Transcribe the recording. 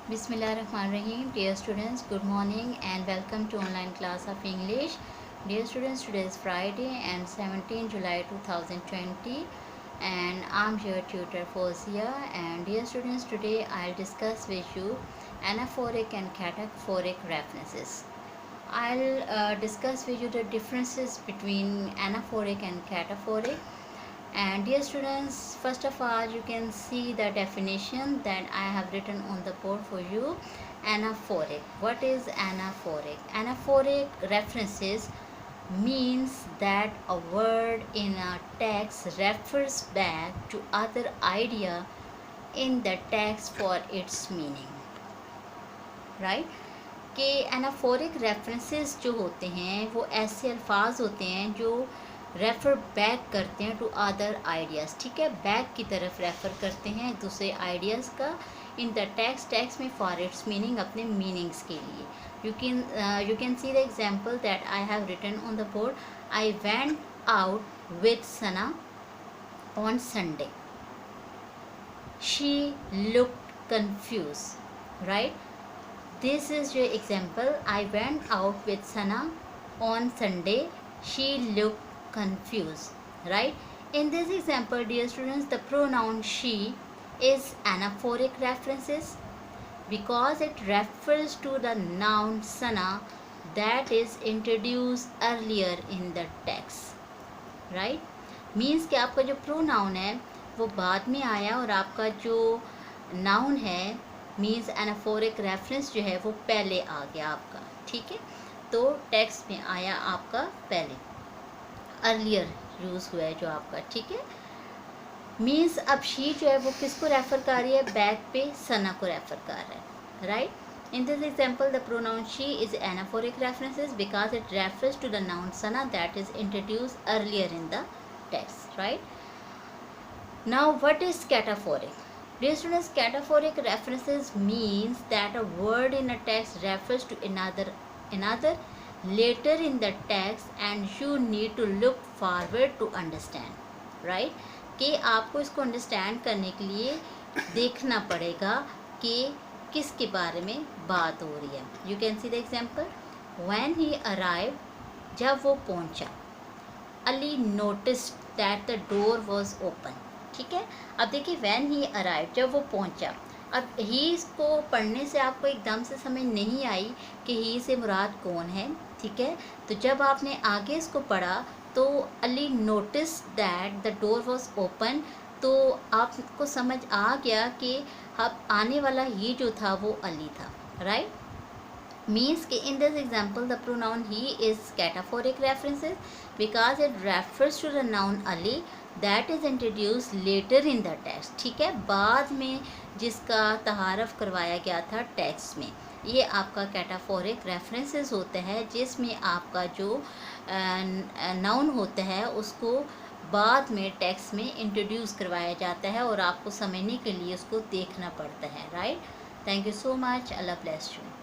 Bismillahirrahmanirrahim. Dear students, good morning and welcome to online class of English. Dear students, today is Friday and 17 July 2020 and I'm your tutor Fozia. And dear students, today I'll discuss with you anaphoric and cataphoric references. I'll discuss with you the differences between anaphoric and cataphoric. And dear students, first of all, you can see the definition that I have written on the board for you. Anaphoric. What is anaphoric? Anaphoric references means that a word in a text refers back to other idea in the text for its meaning. Right? कि anaphoric references जो होते हैं वो ऐसे अल्फाज होते हैं जो रेफ़र बैक करते हैं टू अदर आइडियाज़. ठीक है, बैक की तरफ रेफ़र करते हैं दूसरे आइडियाज़ का इन द टेक्स्ट में फॉर इट्स मीनिंग, अपने मीनिंग्स के लिए. You can see the example that I have written on the board. I went out with Sana on Sunday. She looked confuse. Right, this is your example. I went out with Sana on Sunday. She looked confused. Right, in this example, dear students, the pronoun she is anaphoric references because it refers to the noun Sana that is introduced earlier in the text. Right, means कि आपका जो pronoun है वो बाद में आया और आपका जो noun है मीन्स एनाफोरिक रेफरेंस जो है वो पहले आ गया आपका. ठीक है, तो टेक्स्ट में आया आपका पहले, अर्लियर यूज़ हुआ है जो आपका. ठीक है, मीन्स अब शी जो है वो किसको रेफ़र कर रही है? बैक पे सना को रेफ़र कर रहा है. Right, in this example the pronoun she is anaphoric references because it refers to the noun Sana that is introduced earlier in the text. Right, now what is cataphoric? Dear students, cataphoric references means that a word in a text refers to another later in the text and you need to look forward to understand. Right, कि आपको इसको understand करने के लिए देखना पड़ेगा कि किसके बारे में बात हो रही है. You can see the example. When he arrived, जब वो पहुंचा, Ali noticed that the door was open. ठीक है, अब देखिए व्हेन ही अराइव, जब वो पहुंचा. अब ही इसको पढ़ने से आपको एकदम से समझ नहीं आई कि ही से मुराद कौन है. ठीक है, तो जब आपने आगे इसको पढ़ा तो Ali notice that the door was open, तो आपको समझ आ गया कि अब आने वाला ही जो था वो अली था. राइट, means कि in this example the pronoun he is cataphoric references because it refers to the noun Ali that is introduced later in the text. ठीक है, बाद में जिसका तहारफ़ करवाया गया था टेक्स्ट में. ये आपका कैटाफोरिक रेफरेंसेस होता है जिसमें आपका जो नाउन होता है उसको बाद में टेक्स्ट में इंट्रोड्यूस करवाया जाता है और आपको समझने के लिए उसको देखना पड़ता है. Right, thank you so much. Allah bless you.